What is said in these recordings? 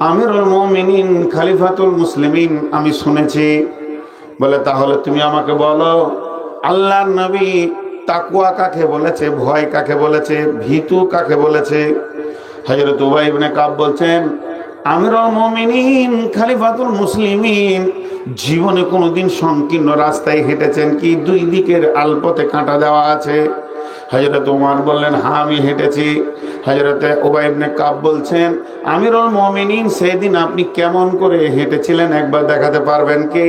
আমিরুল মুমিনিন খলিফাতুল মুসলিমিন আমি শুনেছি। বলে তাহলে তুমি আমাকে বলো, আল্লাহর নবী তাকওয়া কাকে বলেছে, ভয় কাকে বলেছে, ভীতু কাকে বলেছে? হযরত উবাই ইবনে কাব বলছেন, আমিরুল মুমিনিন খলিফাতুল মুসলিমিন জীবনে কোনোদিন সংকীর্ণ রাস্তায় হেঁটেছেন কি? দুই দিকের আলপথে কাঁটা দেওয়া আছে। হযরত ওমর বললেন, হ্যাঁ আমি হেঁটেছি। হযরত উবাই ইবনে কাব বলছেন, আমিরুল মুমিনিন সেদিন আপনি কেমন করে হেঁটেছিলেন একবার দেখাতে পারবেন কি?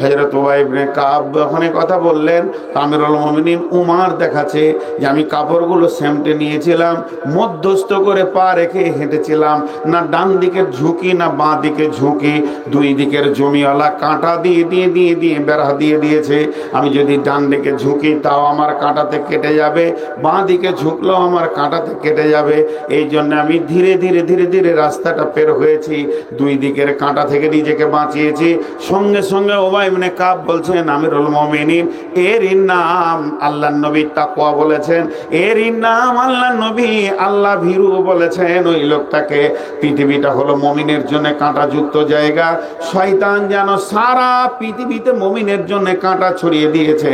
হযরত উবাই ইবনে কাব যখন কথা বললেন, আমিরুল মুমিনিন উমর দেখাচ্ছে যে আমি কাপড়গুলো সেমটে নিয়েছিলাম, মধ্যস্থ করে পা রেখে হেঁটেছিলাম, না ডান দিকের ঝুঁকি না বাঁ দিকে ঝুঁকি, দুই দিকের জমিওয়ালা কাঁটা দিয়ে দিয়ে দিয়ে দিয়ে বেড়া দিয়ে দিয়েছে। আমি যদি ডান দিকে ঝুঁকি তাও আমার কাঁটাতে কেটে যাবে, বাঁ দিকে ঝুঁকলেও আমার কাঁটাতে কেটে যাবে। এই জন্য আমি ধীরে ধীরে ধীরে ধীরে রাস্তাটা পের হয়েছি, দুই দিকের কাঁটা থেকে নিজেকে বাঁচিয়েছি। সঙ্গে সঙ্গে উবাই ইবনে কাব বলছেন, আমিরুল মুমিনিন এরই নাম আল্লাহর নবী তাকওয়া বলেছেন, এরই নাম আল্লাহর নবী আল্লাহ ভীরু বলেছেন। ওই লোকটাকে, পৃথিবীটা হলো মুমিনের জন্য কাঁটাযুক্ত জায়গা, শয়তান যেন সারা পৃথিবীতে মুমিনের জন্য কাঁটা ছড়িয়ে দিয়েছে।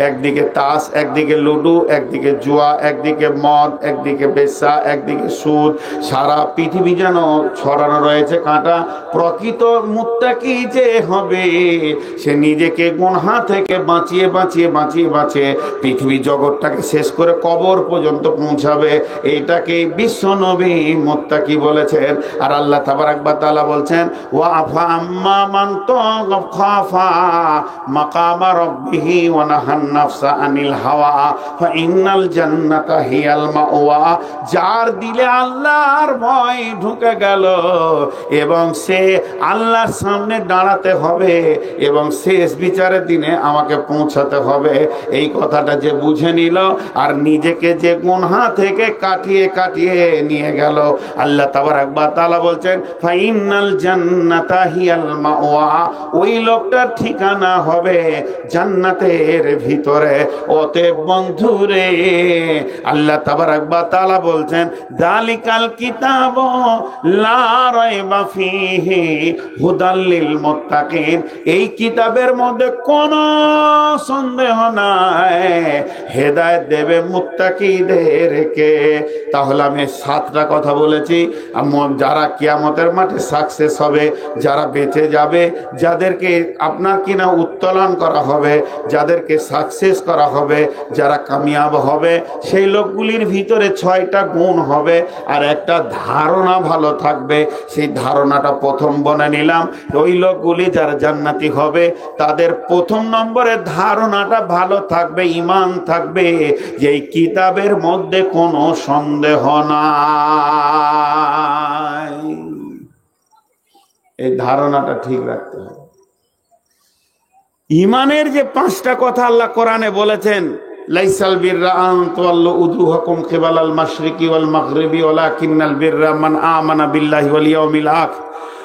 একদিকে তাস, একদিকে লুডু, একদিকে জুয়া, একদিকে মদ, একদিকে বেশ্যা, একদিকে সুদ, সারা পৃথিবী যেন ছড়ানো রয়েছে কাঁটা। প্রকৃত মুত্তাকি যে হবে সে নিজেকে গুনাহ থেকে বাঁচিয়ে বাঁচিয়ে বাঁচিয়ে বাঁচিয়ে পৃথিবী জগৎটাকে শেষ করে কবর পর্যন্ত পৌঁছাবে। এইটাকে বিশ্ব নবী মুত্তাকি বলেছেন। আর আল্লাহ তাবারাক ওয়া তাআলা বলছেন, ওয়া আফা আম্মা মান খাফা মাকামা রাব্বিহি ওয়া নাহান নাফসা আনিল হাওয়া ফা ইন্নাল জান্নাতা হিয়াল মাওয়া। যার দিলে আল্লাহর ভয় ঢুকে গেল এবং সে আল্লাহর সামনে দাঁড়াতে হবে এবং শেষ বিচারের দিনে আমাকে পৌঁছাতে হবে, এই কথাটা যে বুঝে নিল আর নিজেকে যে গুনাহ থেকে কাটিয়ে কাটিয়ে নিয়ে গেল, আল্লাহ তাবারাক ওয়া তাআলা বলছেন, ফা ইন্নাল জান্নাতা হিয়াল মাওয়া, ওই লোকটার ঠিকানা হবে জান্নাতের ভিতরে। অতএব বন্ধুরে, আল্লাহ তাবারাক ওয়া তাআলা বলছেন, যালিকাল কিতাবু লা রাইবা ফীহি হুদাল লিল মুত্তাকিন, এই কিতাবের মধ্যে কোনো সন্দেহ নাই, হেদায়েত দেবে মুত্তাকিদেরকে। তাহলে আমি 7টা কথা বলেছি, যারা কিয়ামতের মাঠে সাকসেস হবে, যারা বেঁচে যাবে, যাদেরকে আপনার কিনা উত্তোলন করা হবে, যাদেরকে সাকসেস করা হবে, যারা কামিয়াব হবে, সেই লোকগুলির ভিতরে 6টা গুণ হবে আর একটা ধারণা ভালো থাকবে। সেই ধারণাটা প্রথম বলে নিলাম, ওই লোকগুলি যারা জান্নাতি হবে তাদের প্রথম নম্বরে ধারণাটা ভালো থাকবে, ঈমান থাকবে যে এই কিতাবের মধ্যে কোনো সন্দেহ নাই। এই ধারণাটা ঠিক রাখতে হবে। ঈমানের যে 5টা কথা আল্লাহ কোরআনে বলেছেন, লাইসাল বিররা আন তুওয়াল্লু উজুহাকুম কিবালাল মাশরিকি ওয়াল মাগরিবি ওয়ালাকিন্নাল বিররা মান আমানা বিল্লাহি ওয়াল ইয়াউমিল আখির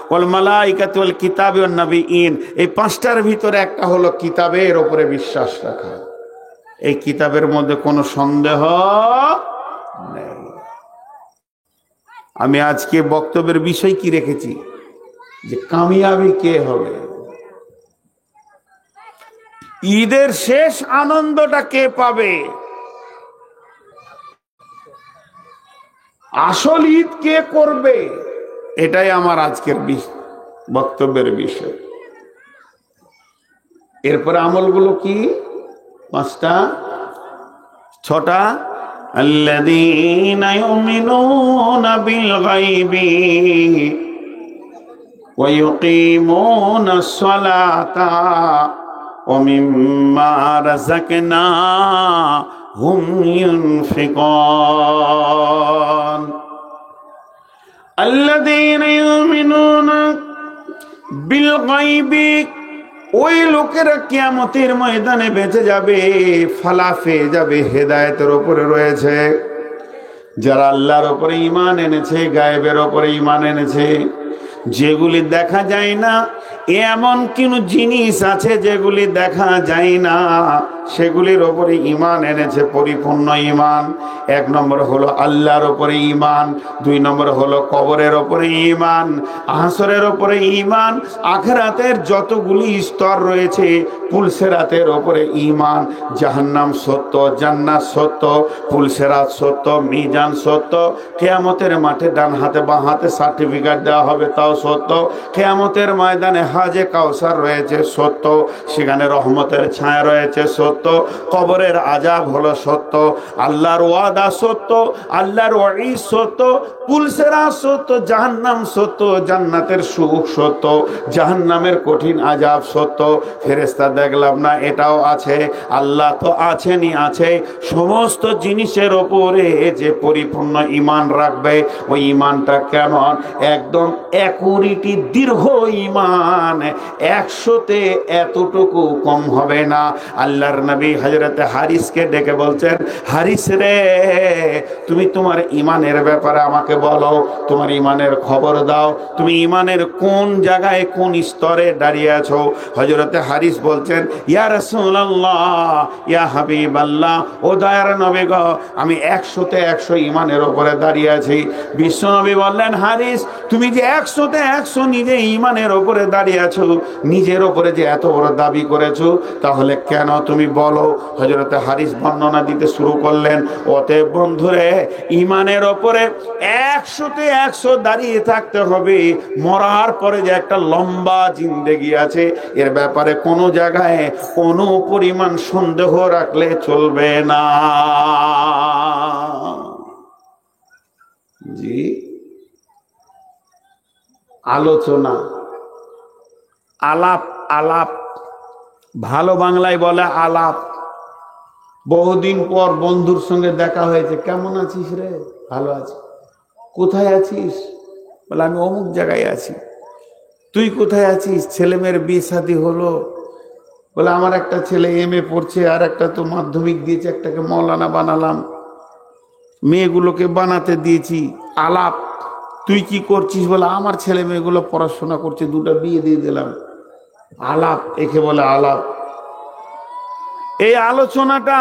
ওয়াল মালাইকাতি ওয়াল কিতাবি ওয়ান নাবিয়িন। এই 5টার ভিতরে একটা হলো কিতাবের উপরে বিশ্বাস রাখা। এই কিতাবের মধ্যে কোনো সন্দেহ নেই। আমি আজকে বক্তব্যের বিষয় কি রেখেছি, যে কামিয়াবি কে হবে, ঈদের শেষ আনন্দটা কে পাবে, আসল ঈদ কে করবে, এটাই আমার আজকের বক্তব্যের বিষয়। এরপরে আমলগুলো কি? 5টা 6টা। আল্লাযীনা ইউমিনুনা বিল গায়বি ওয়া ইউকিমুনাস সালাতা ওয়া মিম্মা রাযাকনাহুম ইউনফিকুন। আল্লাযীনা ইউমিনুনা বিল গায়বি, ওই লোকেরা কিয়ামতের ময়দানে বেঁচে যাবে, ফালাফে যাবে, হেদায়েতের উপরে রয়েছে। যারা আল্লাহর উপরে ঈমান এনেছে, গায়েবের উপরে ঈমান এনেছে, যেগুলি দেখা যায় না, এমন কোন জিনিস আছে যেগুলি দেখা যায় না, সেগুলির ওপরে ঈমান এনেছে পরিপূর্ণ ঈমান। এক নম্বর হলো আল্লাহর ওপরে ঈমান, দুই নম্বর হলো কবরের ওপরে ঈমান, হাসরের ওপরে ঈমান, আখিরাতের যতগুলি স্তর রয়েছে পুলসেরাতের ওপরে ঈমান। জাহান্নাম সত্য, জান্নাত সত্য, পুলসেরাত সত্য, মিজান সত্য, কিয়ামতের মাঠে ডান হাতে বাঁ হাতে সার্টিফিকেট দেওয়া হবে তাও সত্য, কিয়ামতের ময়দানে হাজে কাউসার রয়েছে সত্য, সেখানে রহমতের ছায়া রয়েছে সত্য, কবরের আযাব হলো সত্য, আল্লাহর ওয়াদা সত্য, আল্লাহর ওয়াঈদ সত্য, পুলসেরাত সত্য, জাহান্নাম সত্য, জান্নাতের সুখ সত্য, জাহান্নামের কঠিন আযাব সত্য। ফেরেশতা দেখলাম না, এটাও আছে। আল্লাহ তো আছেনই আছে। সমস্ত জিনিসের ওপরে যে পরিপূর্ণ ঈমান রাখবে, ওই ঈমানটা কেমন? একদম অ্যাকুরেটি দীর্ঘ ঈমান, 100তে এতটুকু কম হবে না। আল্লাহর নবী হযরতে হারিসকে ডেকে বলছেন, হারিস রে, তুমি তোমার ঈমানের ব্যাপারে আমাকে বলো, তোমার ঈমানের খবর দাও, তুমি ঈমানের কোন জায়গায় কোন স্তরে দাঁড়িয়ে আছো? হযরতে হারিস বলছেন, ইয়া রাসূলুল্লাহ, ইয়া হাবিবাল্লাহ, ও দয়ার নবী গো, আমি 100তে 100 ঈমানের উপরে দাঁড়িয়ে আছি। বিশ্বনবী বললেন, হারিস, তুমি যে 100তে 100 নিজে ঈমানের উপরে দাঁড়িয়ে আছো, নিজের উপরে যে এত বড় দাবি করেছো, তাহলে কেন তুমি বলো? হযরতে হারিস বর্ণনা দিতে শুরু করলেন, অতএব বন্ধুরে, ঈমানের উপরে 100তে 100 দাঁড়িয়ে থাকতে হবে। মরার পরে যে একটা লম্বা জিন্দেগি আছে, এর ব্যাপারে কোনো জায়গায় কোনো পরিমাণ সন্দেহ রাখলে চলবে না। জি, আলোচনা, আলাপ, আলাপ, ভালো বাংলায় বলে আলাপ। বহুদিন পর বন্ধুর সঙ্গে দেখা হয়েছে, কেমন আছিস রে? ভালো আছি। কোথায় আছিস? বলে আমি অমুক জায়গায় আছি। তুই কোথায় আছিস? ছেলে মেয়ের বিয়ে শাদী হলো? বলে আমার একটা ছেলে MA পড়ছে, আর একটা তো মাধ্যমিক দিয়েছে, একটাকে মৌলানা বানালাম, মেয়েগুলোকে বানাতে দিয়েছি। আলাপ। তুই কি করছিস? বলে আমার ছেলে মেয়েগুলো পড়াশোনা করছে, দুটো বিয়ে দিয়ে দিলাম। আলাপ, একে বলে আলাপ। এই আলোচনাটা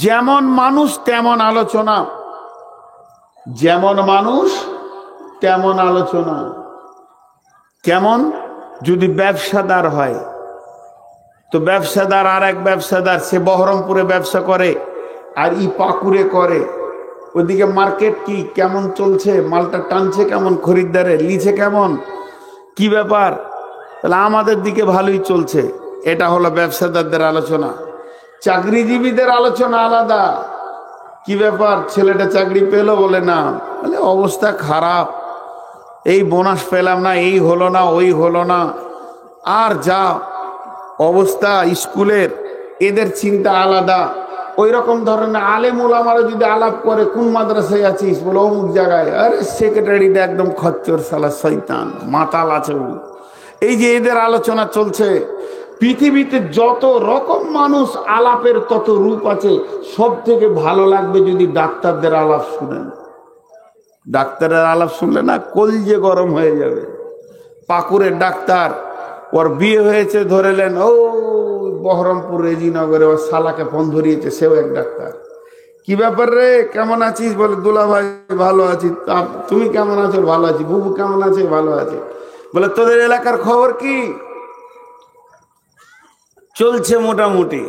যেমন মানুষ তেমন আলোচনা, যেমন মানুষ তেমন আলোচনা। কেমন? যদি ব্যবসাদার হয়, তো ব্যবসাদার আর এক ব্যবসাদার, সে বহরমপুরে ব্যবসা করে আর পাকুড়ে করে। ওইদিকে মার্কেট কি কেমন চলছে, মালটা টানছে কেমন, খরিদ্দারে লিছে কেমন, কি ব্যাপার? তাহলে আমাদের দিকে ভালোই চলছে। এটা হলো ব্যবসাদারদের আলোচনা। চাকরিজীবীদের আলোচনা আলাদা। কি ব্যাপার, ছেলেটা চাকরি পেলো? বলে না, বলে অবস্থা খারাপ, এই বোনাস পেলাম না, এই হলো না, ওই হলো না, আর যা অবস্থা স্কুলের। এদের চিন্তা আলাদা। ওই রকম ধরনের আলেম ওলামারা যদি আলাপ করে, কোন মাদ্রাসায় আছিস? বলে অমুক জায়গায়। আরে সেক্রেটারিটা একদম খচ্চর, শালা শয়তান, মাতাল আছে। এই যে এদের আলোচনা চলছে। পৃথিবীতে যত রকম মানুষ, আলাপের তত রূপ আছে। সব থেকে ভালো লাগবে যদি ডাক্তারদের আলাপ শুনেন। ডাক্তারের আলাপ শুনলে না কলিজে গরম হয়ে যাবে। পাকুড়ের ডাক্তার, ওর বিয়ে হয়েছে, ধরেলেন ও বহরমপুর রেজিনগরে, ওর শালাকে ফোন ধরিয়েছে, সেও এক ডাক্তার। কি ব্যাপার রে, কেমন আছিস? বলে দুলা ভাই ভালো আছি। তুমি কেমন আছো? ভালো আছি। বুবু কেমন আছে? ভালো আছে। বলে তোদের এলাকার খবর কি? চলছে মোটামুটি।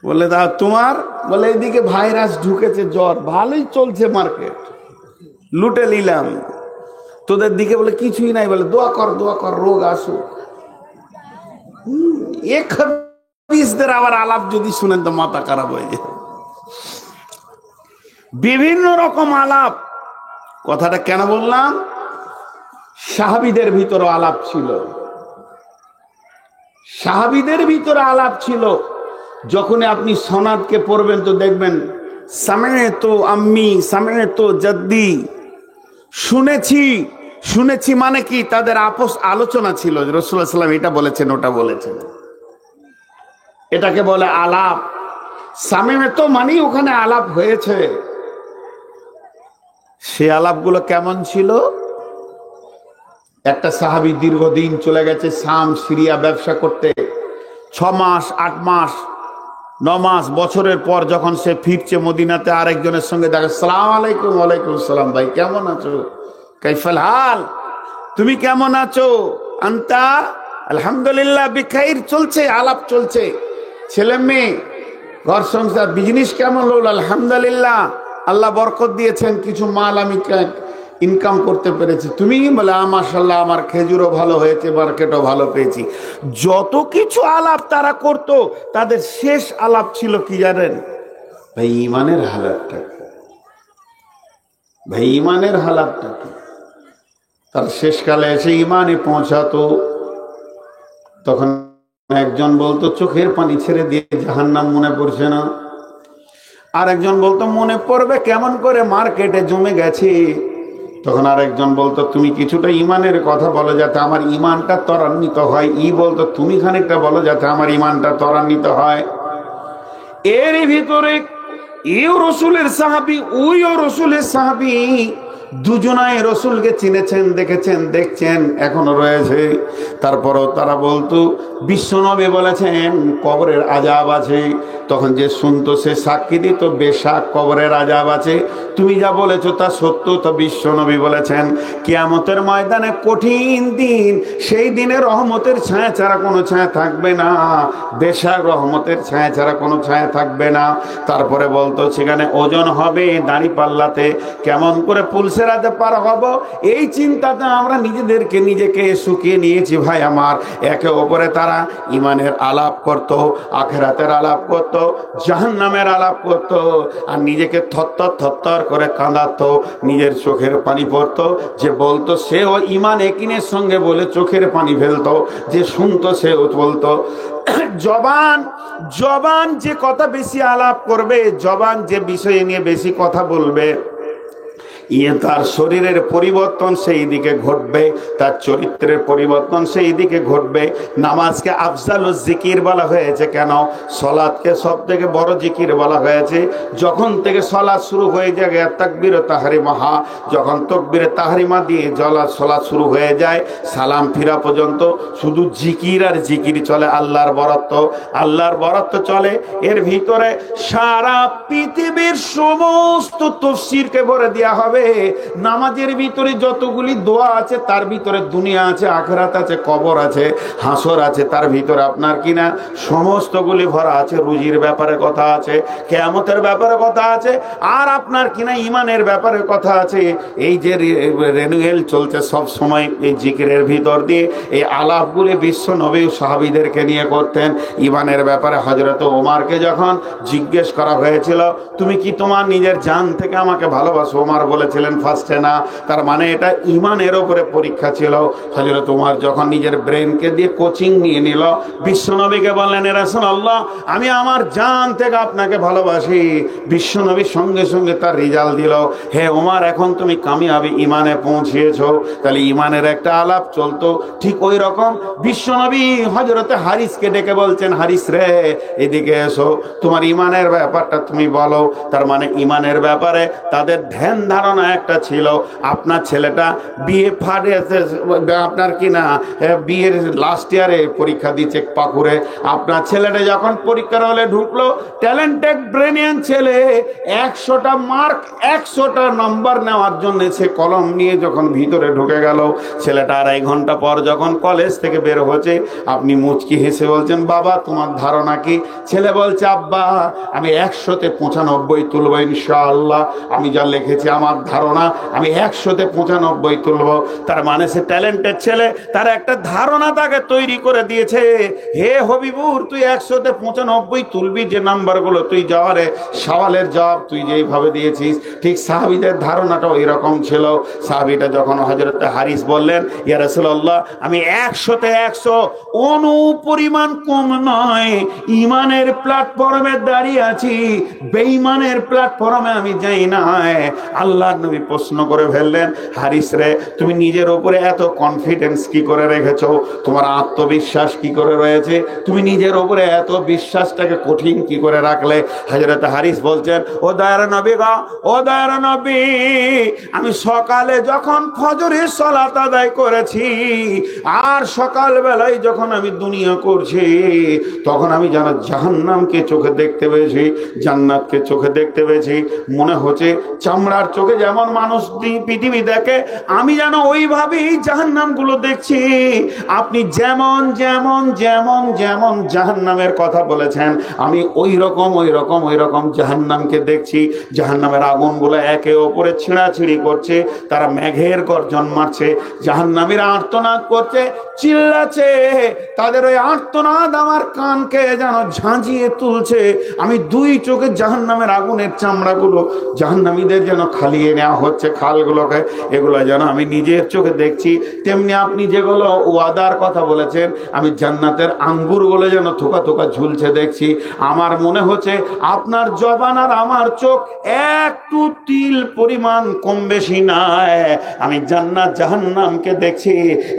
বলে দা তোমার? বলে এইদিকে ভাইরাস ঢুকেছে, জ্বর। ভালোই চলছে মার্কেট, লুটে নিলাম। তোদের দিকে? বলে কিছুই নাই। বলে দোয়া কর, দোয়া কর, রোগ আসুক। এদের আবার আলাপ যদি শুনেন তো মাথা খারাপ হয়ে যায়। বিভিন্ন রকম আলাপ। কথাটা কেন বললাম? সাহাবীদের ভিতরে আলাপ ছিল, সাহাবীদের ভিতরে আলাপ ছিল। যখন আপনি সনাদকে পড়বেন তো দেখবেন, সামেতো আম্মি, সামেতো জাদ্দি, শুনেছি। শুনেছি মানে কি? তাদের আপোষ আলোচনা ছিল। রাসূলুল্লাহ সাল্লাল্লাহু আলাইহি ওয়াসাল্লাম এটা বলেছেন, ওটা বলেছেন। এটাকে বলে আলাপ। সামেতো মানে ওখানে আলাপ হয়েছে। সে আলাপগুলো কেমন ছিল? একটা সাহাবী দীর্ঘদিন চলে গেছে শাম, সিরিয়া ব্যবসা করতে। 6 মাস 8 মাস 9 মাস বছরের পর যখন সে ফিরছে মদিনাতে, আরেকজনের সঙ্গে দেখা, সালাম আলাইকুম। ওয়ালাইকুম আসসালাম। ভাই কেমন আছো? কাইফাল হাল, তুমি কেমন আছো? আন্তা? আলহামদুলিল্লাহ বিখাইর। চলছে, আলাপ চলছে, ছেলে মেয়ে, ঘর সংসার, বিজনেস কেমন হলো? আলহামদুলিল্লাহ, আল্লাহ বরকত দিয়েছেন, কিছু মাল আমি ইনকাম করতে পেরেছি। তুমি? বলে মাশাআল্লাহ, আমার খেজুরও ভালো হয়েছে, মার্কেটও ভালো পেয়েছি। যত কিছু আলাপ তারা করত, তাদের শেষ আলাপ ছিল কি জানেন ভাই? ইমানের হালাতটা, ভাই ইমানের হালাতটা কি? তার শেষকালে এসে ইমানে পৌঁছাতো, তখন একজন বলতো চোখের পানি ছেড়ে দিয়ে জাহান্নাম মনে পড়ছে না। আর একজন বলতো মনে পড়বে কেমন করে, মার্কেটে জমে গেছে। তখন আরেকজন বলতো তুমি কিছুটা ইমানের কথা বলো যাতে আমার ইমানটা ত্বরান্বিত হয়। বলতো তুমি খানিকটা বলো যাতে আমার ইমানটা ত্বরান্বিত হয়। এরই ভিতরে এও রসুলের সাহাবী, ওইও রসুলের সাহাবী, দুজনাই রসুলকে চিনেছেন, দেখেছেন, দেখছেন, এখনো রয়েছে। তারপরও তারা বলতো বিশ্বনবী বলেছেন কবরের আযাব আছে। তখন যে শুনতো সে সাক্ষী দিত বেশাক কবরের আযাব আছে, তুমি যা বলেছো তা সত্য। তো বিশ্বনবী বলেছেন কিয়ামতের ময়দানে কঠিন দিন, সেই দিনে রহমতের ছায়া ছাড়া কোনো ছায়া থাকবে না, বেশাক রহমতের ছায়া ছাড়া কোনো ছায়া থাকবে না। তারপরে বলতো সেখানে ওজন হবে দাঁড়ি পাল্লাতে, কেমন করে পুলসেরাতে পার হব, এই চিন্তাতে আমরা নিজেকে শুকিয়ে নিয়েছি। ভাই আমার, একে অপরে তারা ইমানের আলাপ করত, আখেরাতের আলাপ করত, জাহান্নামের আলাপ করত, আর নিজেকে থরথর করে কাঁদাতো, নিজের চোখের পানি পড়তো। যে বলতো সেও ইমান একিনের সঙ্গে বলে চোখের পানি ফেলতো, যে শুনতো সেও বলতো। জবান যে কথা বেশি আলাপ করবে, জবান যে বিষয় নিয়ে বেশি কথা বলবে, তার শরীরের পরিবর্তন সেই দিকে ঘটবে, তার চরিত্রের পরিবর্তন সেই দিকে ঘটবে। নামাজকে আফজালুজ জিকির বলা হয়েছে কেন? সলাতকে সব থেকে বড় জিকির বলা হয়েছে। যখন থেকে সলাত শুরু হয়ে যায় তাকবীর তাহরিমাহা, যখন তাকবীর তাহরিমা দিয়ে সলাত শুরু হয়ে যায় সালাম ফিরা পর্যন্ত শুধু জিকির আর জিকির চলে, আল্লাহর বরাত্ব চলে। এর ভিতরে সারা পৃথিবীর সমস্ত তাফসীরকে ভরে দেওয়া হবে। নামাজের ভিতরে যতগুলি দোয়া আছে তার ভিতরে দুনিয়া আছে, আখিরাত আছে, কবর আছে, হাসর আছে, তার ভিতরে আপনার কিনা সমস্তগুলি ভরা আছে। রুজির ব্যাপারে কথা আছে, কিয়ামতের ব্যাপারে কথা আছে, আর আপনার কিনা ইমানের ব্যাপারে কথা আছে। এই যে রেনুয়েল চলছে সব সময় এই জিকিরের ভিতর দিয়ে, এই আলাপগুলি বিশ্ব নবী সাহাবীদেরকে নিয়ে করতেন। ইমানের ব্যাপারে হযরত ওমরকে যখন জিজ্ঞেস করা হয়েছিল তুমি কি তোমার নিজের জান থেকে আমাকে ভালোবাসো, ওমর বলেছিলেন ফার্স্টে না। তার মানে এটা ইমানের উপরে পরীক্ষা ছিল। হযরত ওমর যখন নিজের ব্রেনকে দিয়ে কোচিং নিয়ে নিল, বিশ্বনবীকে বললেন এ রাসূলুল্লাহ আমি আমার জান থেকে আপনাকে ভালোবাসি। বিশ্বনবী সঙ্গে সঙ্গে তার রেজাল্ট দিল, হে ওমর এখন তুমি কামিয়াবি ইমানে পৌঁছিয়েছো। তাহলে ইমানের একটা আলাপ চলতো। ঠিক ওই রকম বিশ্বনবী হযরতে হারিসকে ডেকে বলছেন হারিস রে এদিকে এসো, তোমার ইমানের ব্যাপারটা তুমি বলো। তার মানে ইমানের ব্যাপারে তাদের ধ্যান ধারণা একটা ছিল। আপনার ছেলেটা বিয়ে আপনার কিনা বিয়ের লাস্ট ইয়ারে পরীক্ষা দিচ্ছে পাকুড়ে, আপনার ছেলেটা যখন পরীক্ষার হলে ঢুকলো, ট্যালেন্টেড ব্রেনিয়ান ছেলে, 100টা মার্ক 100টা নম্বর নেওয়ার জন্য সে কলম নিয়ে যখন ভিতরে ঢুকে গেল, ছেলেটা 2.5 ঘন্টা পর যখন কলেজ থেকে বের হচ্ছে, আপনি মুচকি হেসে বলছেন বাবা তোমার ধারণা কি? ছেলে বলছে আব্বা আমি 100তে 95 তুলবো ইনশাআল্লাহ, আমি যা লিখেছি আমার ধারণা আমি 100তে 95 তুলবো। তার মানে সে ট্যালেন্টেড ছেলে, তার একটা ধারণা তাকে তৈরি করে দিয়েছে, হে হবিবুর তুই 100তে 95 তুলবি, যে নাম্বারগুলো তুই যাওয়ারে সওয়ালের জবাব তুই যেইভাবে দিয়েছিস। ঠিক সাহাবীদের ধারণাটা ওই রকম ছিল। সাহাবীটা যখন হযরত হারিস বললেন ইয়া রাসূলুল্লাহ আমি 100তে 100 অনুপরিমাণ কম নয়, ইমানের প্ল্যাটফর্মে দাঁড়িয়ে আছি, বেঈমানের প্ল্যাটফর্মে আমি যাই না। আল্লাহ আল্লাহর নবী প্রশ্ন করে ফেললেন, হারিস রে, তুমি নিজের উপরে এত কনফিডেন্স কি করে রেখেছো? তোমার আত্মবিশ্বাস কি করে রয়েছে? তুমি নিজের উপরে এত বিশ্বাসটাকে কঠিন কি করে রাখলে? হযরত হারিস বলছেন, ও দয়ার নবী গো, ও দয়ার নবী, আমি সকালে যখন ফজরের সালাত আদায় করেছি আর সকাল বেলায় যখন আমি দুনিয়া করছি, তখন আমি যেন জাহান্নামকে চোখে দেখতে পেয়েছি, জান্নাতকে চোখে দেখতে পেয়েছি। মনে হচ্ছে চামড়ার চোখে যেমন মানুষ পৃথিবী দেখে, আমি যেন ওইভাবেই জাহান্নামগুলো দেখছি। আপনি যেমন যেমন যেমন যেমন জাহান্নামের কথা বলেছেন, আমি ওই রকম জাহান্নামকে দেখছি। জাহান্নামের আগুনগুলো একে অপরে ছিঁড়াছিঁড়ি করছে, তারা মেঘের গর্জন মারছে, জাহান্নামীরা আর্তনাদ করছে, চিল্লাচ্ছে। তাদের ওই আর্তনাদ আমার কানকে যেন ঝাঁঝিয়ে তুলছে। আমি দুই চোখে জাহান্নামের আগুনের চামড়াগুলো জাহান্নামীদের যেন খালিয়ে নেওয়া হচ্ছে, খালগুলোকে, এগুলো যেন আমি নিজের চোখে দেখছি। তেমনি আপনি যেগুলো ওয়াদার কথা বলেছেন, আমি জান্নাতের আঙ্গুরগুলো যেন থোকা থোকা ঝুলছে দেখছি। আমার মনে হচ্ছে আপনার জবান আর আমার চোখ একটু তিল পরিমাণ কম বেশি নাই। আমি জান্নাত জাহান্নামকে দেখছি।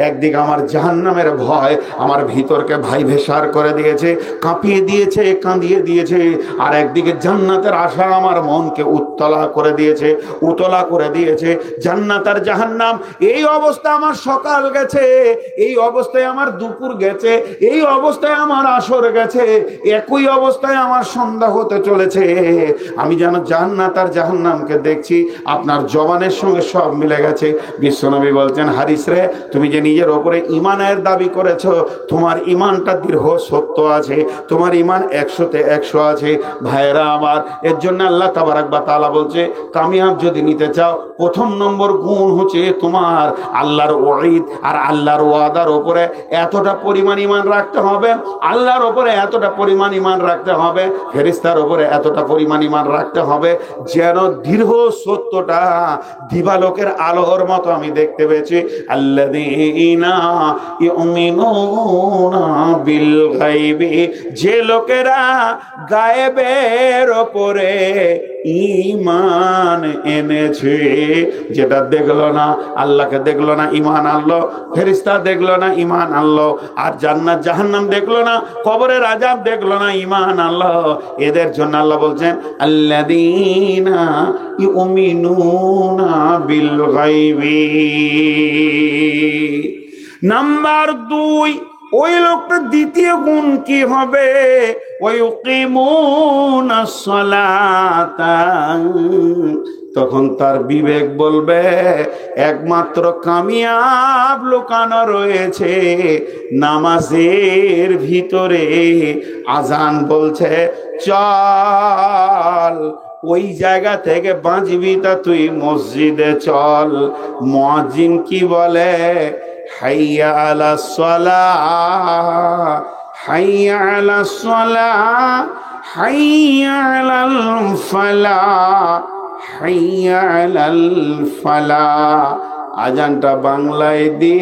একদিকে আমার জাহান্নামের ভয় আমার ভিতরকে ভাই ভেসার করে দিয়েছে, কাঁপিয়ে দিয়েছে, কাঁদিয়ে দিয়েছে। আর একদিকে জান্নাতের আশা আমার মনকে উত্তলা করে দিয়েছে, উতলা করে দিয়েছে। জান্নাত আর জাহান্নাম, এই অবস্থা আমার সকাল গেছে, এই অবস্থায় আমার দুপুর গেছে, এই অবস্থায় আমার আসর গেছে, একই অবস্থায় আমার সন্ধ্যা হতে চলেছে। আমি যেন জান্নাত আর জাহান্নামকে দেখছি। আপনার জবানের সঙ্গে সব মিলে গেছে। বিশ্বনবী বলছেন, হারিস রে, তুমি যে নিজের ওপরে ইমানের দাবি করেছো, তোমার ইমানটা দৃঢ় সত্য আছে, তোমার ইমান 100-তে 100 আছে। ভাইয়েরা আমার, এর জন্য আল্লাহ তাবারাক ওয়া তাআলা বলছে, কামিয়াব যদি নিতে চাও, প্রথম নম্বর গুণ হচ্ছে তোমার আল্লাহর ওয়াইদ আর আল্লাহর ওয়াদার উপরে এতটা পরিমাণ ইমান রাখতে হবে, আল্লাহর উপরে এতটা পরিমাণ ইমান রাখতে হবে, ফেরেশতার উপরে এতটা পরিমাণ ইমান রাখতে হবে, যেন দৃঢ় সত্যটা দিবালোকের আলোর মতো আমি দেখতে পেয়েছি। আল্লাযীনা ইউমিনুনা বিল গায়বি, যে লোকেরা গায়েবের উপরে ঈমান এনেছে, যেটা দেখলো না, আল্লাহকে দেখলো না, ঈমান আনলো, ফেরেশতা দেখলো না, ঈমান আনলো, আর জান্নাত জাহান্নাম দেখলো না, কবরের আযাব দেখলো না, ঈমান আনলো। এদের জন্য আল্লাহ বলছেন, আল্লাযীনা ইউমিনুনা বিল গায়বি। নাম্বার 2, ওই লোকটা দ্বিতীয় গুণ কি হবে? ওয়ায়ুকিমুনাস সালাতা, তখন তার বিবেক বলবে একমাত্র কামিয়াব লুকানো রয়েছে নামাজের ভিতরে। আজান বলছে চল, ওই জায়গা থেকে বাঁচবি তা তুই মসজিদে চল। মুয়াজ্জিন কি বলে? হাইয়া আলাস সালাহ, হাইয়া আলাস সালাহ, হাইয়া আলাল ফালাহ, হাইয়া আলাল ফালাহ। আজানটা বাংলায় দি,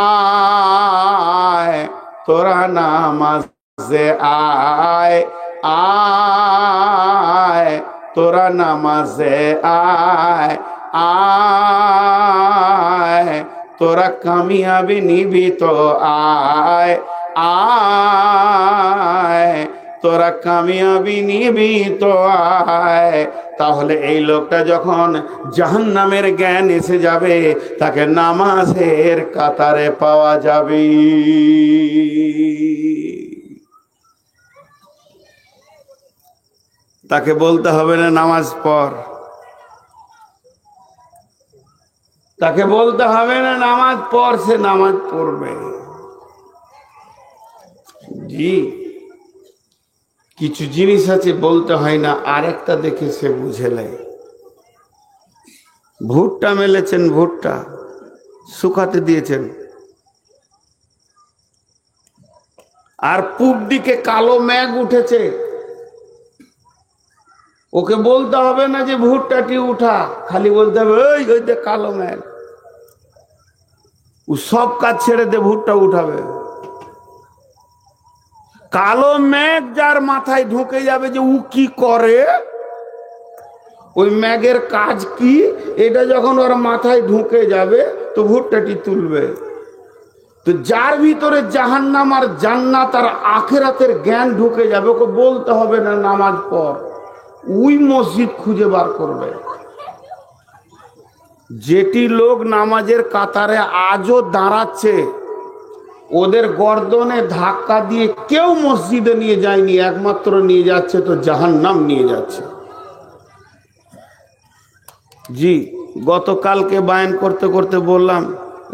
আয় তোরা নামাজে আয়, আয় তোরা নামাজে আয়, আয় তোরা কামিয়াবি নিবি তো আয়, আয় তোরা কামিয়াবি নিবি তো আয়। তাহলে এই লোকটা যখন জাহান্নামের জ্ঞান এসে যাবে, তাকে নামাজের কাতারে পাওয়া যাবে। তাকে বলতে হবে না নামাজ পড়, তাকে বলতে হবে না নামাজ পড়, সে নামাজ পড়বে। জি, কিছু জিনিস আছে বলতে হয় না, আরেকটা দেখে সে বুঝে নেয়। ভুট্টা মেলেছেন, ভুট্টা শুকাতে দিয়েছেন, আর পূব দিকে কালো মেঘ উঠেছে, ওকে বলতে হবে না যে ভুট্টাটি উঠা, খালি বলতে হবে ওই ওই যে কালো মেঘ। ও সব কাজ ছেড়ে দে, ভুট্টা উঠাবে। কালো মেঘ যার মাথায় ঢুকে যাবে যে ও কি করে, ওই ম্যাগের কাজ কি, এটা যখন ওর মাথায় ঢুকে যাবে তো ভুট্টাটি তুলবে। তো যার ভিতরে জাহান্নাম আর জান্নাত আর আখিরাতের জ্ঞান ঢুকে যাবে, ওকে বলতে হবে না নামাজ পড়, ওই মসজিদ খুঁজে বার করবে। যেটি লোক নামাজের কাতারে আজও দাঁড়াচ্ছে, ওদের গর্দনে ধাক্কা দিয়ে কেউ মসজিদে নিয়ে যায়নি, একমাত্র নিয়ে যাচ্ছে তো জাহান্নাম নিয়ে যাচ্ছে। জি, গতকালকে বায়ান করতে করতে বললাম,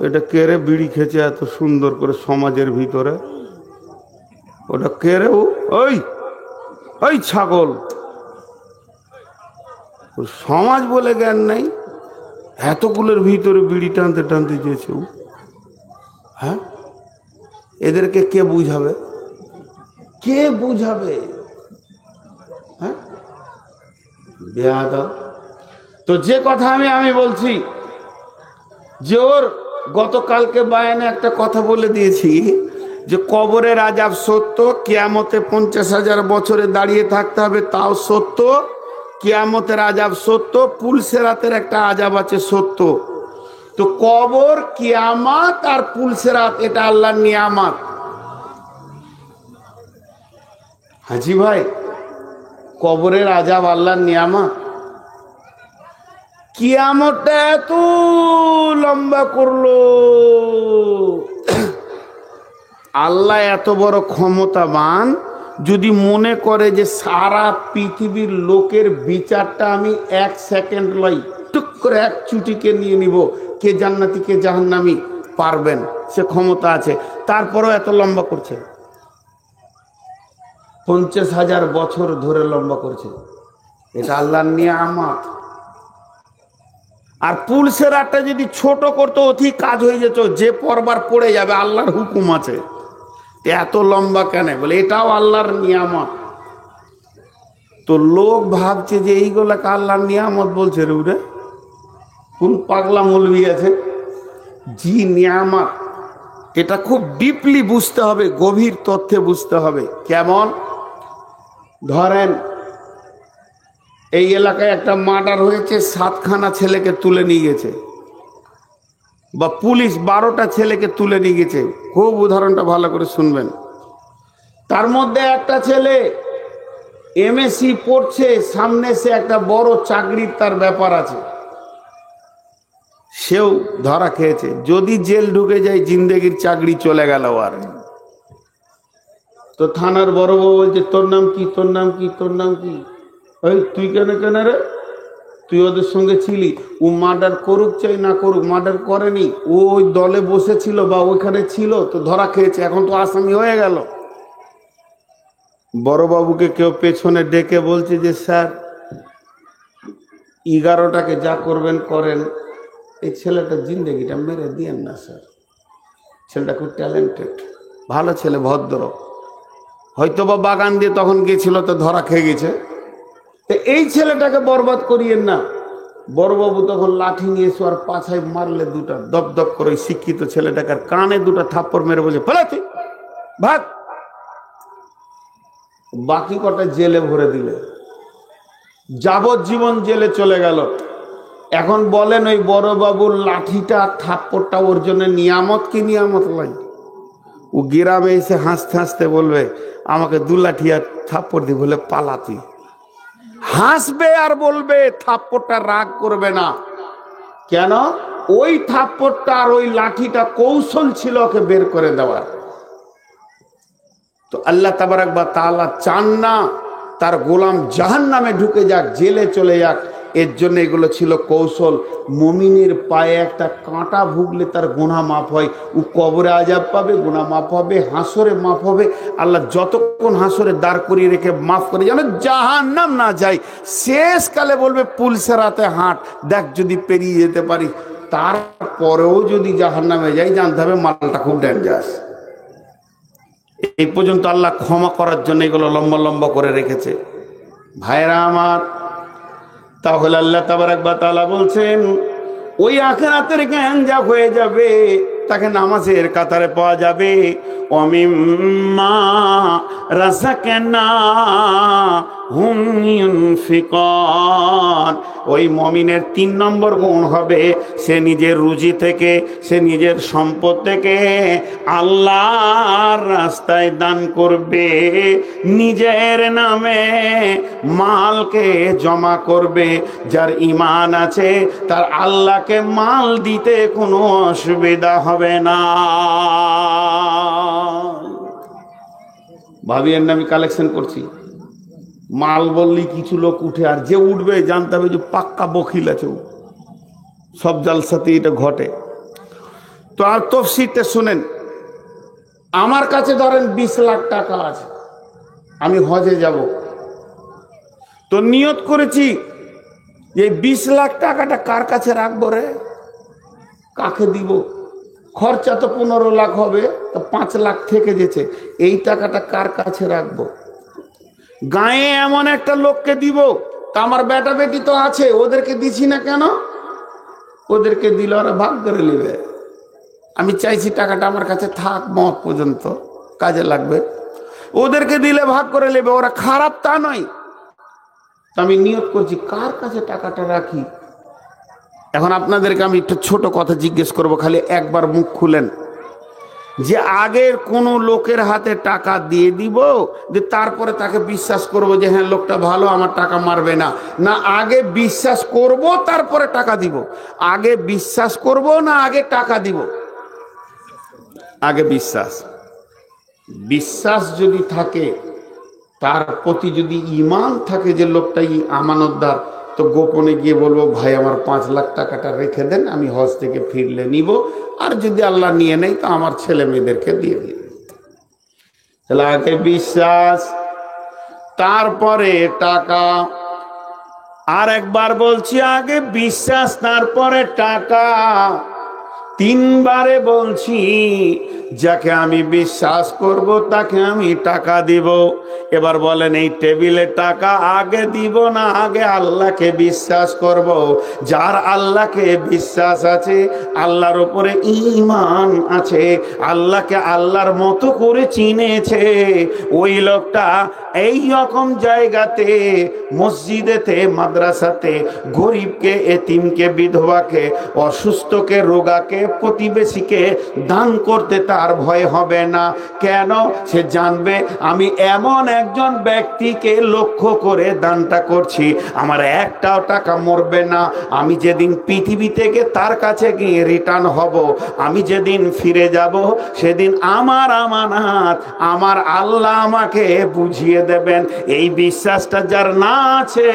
এটা কেড়ে বিড়ি খেয়েছে এত সুন্দর করে সমাজের ভিতরে, ওটা কেড়ে ওই ওই ছাগল, সমাজ বলে জ্ঞান নাই, এতগুলোর ভিতরে বিড়ি টানতে টানতে যেছে। হ্যাঁ, এদেরকে কে বুঝাবে, কে বুঝাবে? হ্যাঁ, বেয়াদব। তো যে কথা আমি বলছি যে ওর গতকালকে বায়ানে একটা কথা বলে দিয়েছি যে কবরের আযাব সত্য, কিয়ামতে 50,000 বছরে দাঁড়িয়ে থাকতে হবে তাও সত্য, কিয়ামতের আযাব সত্য, পুলসেরাতের একটা আযাব আছে সত্য। তো কবর, কিয়ামত আর পুলসেরাত এটা আল্লাহর নিয়ামত। হাজি ভাই, কবরের আযাব আল্লাহর নিয়ামত। কিয়ামতটা এত লম্বা করলো, আল্লাহ এত বড় ক্ষমতাবান, যদি মনে করে যে সারা পৃথিবীর লোকের বিচারটা আমি 1 সেকেন্ড লাই টুক করে এক চুটিকে নিয়ে নিব, কে জান্নাতি কে জাহান্নামী, পারবেন, সে ক্ষমতা আছে। তারপরও এত লম্বা করছে, 50,000 বছর ধরে লম্বা করছে, এটা আল্লাহর নিয়ামত। আর পুলসেরাতটা যদি ছোট করতো অধিক কাজ হয়ে যেত, যে পরবার পড়ে যাবে, আল্লাহর হুকুম আছে। এত লম্বা কেন? বলে এটাও আল্লাহর নিয়ামত। তো লোক ভাবছে যে এইগুলাকে আল্লাহর নিয়ামত বলছে রে, উরে কোন পাগলা মৌলবি আছে। জি, নিয়ামত, এটা খুব ডিপলি বুঝতে হবে, গভীর তথ্যে বুঝতে হবে। কেমন? ধরেন এই এলাকায় একটা মার্ডার হয়েছে, 7খানা ছেলেকে তুলে নিয়ে গেছে, বা পুলিশ 12টা ছেলেকে তুলে নিয়ে গেছে। খুব উদাহরণটা ভালো করে শুনবেন। তার মধ্যে একটা ছেলে এমএসসি পড়ছে, সামনে সে একটা বড় চাকরির তার ব্যাপার আছে, সেও ধরা খেয়েছে। যদি জেল ঢুকে যায়, জিন্দেগির চাকরি চলে গেল। আর তো থানার বড়বাবু বলছে, তোর নাম কি, তোর নাম কি, তোর নাম কি? ওই তুই কেন রে, তুই ওদের সঙ্গে ছিলি। ও মার্ডার করুক চাই না করুক, মার্ডার করেনি, ও ওই দলে বসেছিল বা ওইখানে ছিল, তো ধরা খেয়েছে, এখন তো আসামি হয়ে গেল। বড়বাবুকে কেউ পেছনে ডেকে বলছে যে স্যার 11টাকে যা করবেন করেন, এই ছেলেটার জিন্দেগিটা মেরে দিয়েন না স্যার। ছেলেটা খুব ট্যালেন্টেড, ভালো ছেলে, ভদ্র, হয়তো বা বাগান দিয়ে তখন গেছিল তো ধরা খেয়ে গেছে, তো এই ছেলেটাকে বরবাদ করিয়েন না। বড়বাবু তখন লাঠি নিয়ে এসে আর পাছায় মারলে দুটা দপ দপ করে ওই শিক্ষিত ছেলেটাকে কানে দুটা থাপ্পড় মেরে বলছে, পালাতে ভাগ। বাকি কটা জেলে ভরে দিলে, যাবজ্জীবন জেলে চলে গেল। এখন বলেন ওই বড়বাবুর লাঠিটা থাপ্পড়টা ওর জন্য নিয়ামত কি নিয়ামত লাই? ও গ্রামে এসে হাসতে হাসতে বলবে, আমাকে 2 লাঠি আর থাপ্পড় দি, বলে পালাতি। হাসবে আর বলবে, থাপ্পড়টা রাগ করবে না। কেন? ওই থাপ্পড়টা আর ওই লাঠিটা কৌশল ছিল ওকে বের করে দেওয়ার। তো আল্লাহ তাবারাক ওয়া তাআলা চান না তার গোলাম জাহান্নামে ঢুকে যাক, জেলে চলে যাক, এর জন্য এগুলো ছিল কৌশল। মুমিনের পায়ে একটা কাঁটা ভুগলে তার গুনাহ মাফ হয়, ও কবরে আযাব পাবে, গুনাহ মাফ হবে, হাসরে মাফ হবে। আল্লাহ যতক্ষণ হাসরে দাঁড় করিয়ে রেখে মাফ করে যেন জাহান্নাম না যায়। শেষকালে বলবে পুলসেরাতে হাঁট, দেখ যদি পেরিয়ে যেতে পারি। তারপরেও যদি জাহান্নামে যাই, জানতে হবে মালটা খুব ডেঞ্জারাস। এই পর্যন্ত আল্লাহ ক্ষমা করার জন্য এগুলো লম্বা লম্বা করে রেখেছে। ভাইরা আমার, তাহলে আল্লাহ তাবারাক ওয়া তাআলা বলছেন, ওই আখিরাতের জ্ঞান যা হয়ে যাবে তাকে নামাজের কাতারে পাওয়া যাবে। ওয়ামিম্মা রাযাকনাহুম ইউনফিকুন, ওই মমিনের 3 নম্বর গুণ হবে সে নিজের রুজি থেকে, সে নিজের সম্পদ থেকে আল্লাহর রাস্তায় দান করবে, নিজের নামে মালকে জমা করবে। যার ঈমান আছে তার আল্লাহকে মাল দিতে কোনো অসুবিধা হবে না। ভাবিয়েন না আমি কালেকশন করছি, মাল বললেই কিছু লোক উঠে, আর যে উঠবে জানতে হবে যে পাক্কা বখিল আছে। সব জালসাতে এটা ঘটে। তো আর তফসিরটা শুনেন, আমার কাছে ধরেন 20 লাখ টাকা আছে, আমি হজে যাব, তো নিয়ত করেছি যে 20 লাখ টাকাটা কার কাছে রাখবো রে, কাকে দিব? খরচা তো 15 লাখ হবে, তো 5 লাখ থেকে যেছে, এই টাকাটা কার কাছে রাখবো? গায়ে এমন একটা লোককে দিব, তা আমার বেটা বেটি তো আছে, ওদেরকে দিছি না কেন? ওদেরকে দিলে ওরা ভাগ করে নেবে। আমি চাইছি টাকাটা আমার কাছে থাক মত পর্যন্ত, কাজে লাগবে। ওদেরকে দিলে ভাগ করে নেবে, ওরা খারাপ তা নয়। আমি নিয়ত করছি কার কাছে টাকাটা রাখি। এখন আপনাদেরকে আমি একটা ছোট কথা জিজ্ঞেস করব, খালি একবার মুখ খুলেন, যে আগের কোন লোকের হাতে টাকা দিয়ে দিব, যে তারপরে তাকে বিশ্বাস করব যে হ্যাঁ লোকটা ভালো, আমার টাকা মারবে না, না আগে বিশ্বাস করব তারপরে টাকা দিব? আগে বিশ্বাস করব না আগে টাকা দিব? আগে বিশ্বাস। বিশ্বাস যদি থাকে, তার প্রতি যদি ঈমান থাকে যে লোকটাই আমানতদার, তো গোপনে গিয়ে বলবো ভাই আমার 5 লাখ টাকাটা রেখে দেন, আমি হজ থেকে ফিরলে নিব, আর যদি আল্লাহ নিয়ে নেই তো আমার ছেলে মেয়েদেরকে দিয়ে দিন। তাহলে আগে বিশ্বাস, তারপরে টাকা। আর একবার বলছি, আগে বিশ্বাস তারপরে টাকা। 3 বারে বলছি, যাকে আমি বিশ্বাস করব তাকে আমি টাকা দিব। এবার বলেন এই টেবিলে টাকা আগে দিব না আগে আল্লাহকে বিশ্বাস করব? যার আল্লাহকে বিশ্বাস আছে, আল্লাহর উপরে ঈমান আছে, আল্লাহকে আল্লাহর মতো করে চিনেছে, ওই লোকটা এই রকম জায়গাতে, মসজিদেতে, মাদ্রাসাতে গরিবকে, এতিমকে, বিধবাকে, অসুস্থকে, রোগাকে, প্রতিবেশীকে দান করতে তার ভয় হবে না। কেন? সে জানবে আমি এমন একজন ব্যক্তিকে লক্ষ্য করে দানটা করছি, আমার একটাও টাকা মরবে না। আমি যেদিন পৃথিবী থেকে তার কাছে গিয়ে রিটার্ন হব, আমি যেদিন ফিরে যাব, সেদিন আমার আমানত আমার আল্লাহ আমাকে বুঝিয়ে দেবেন। এই বিশ্বাসটা যার না আছে,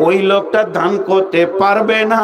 ওই লোকটা দান করতে পারবে না,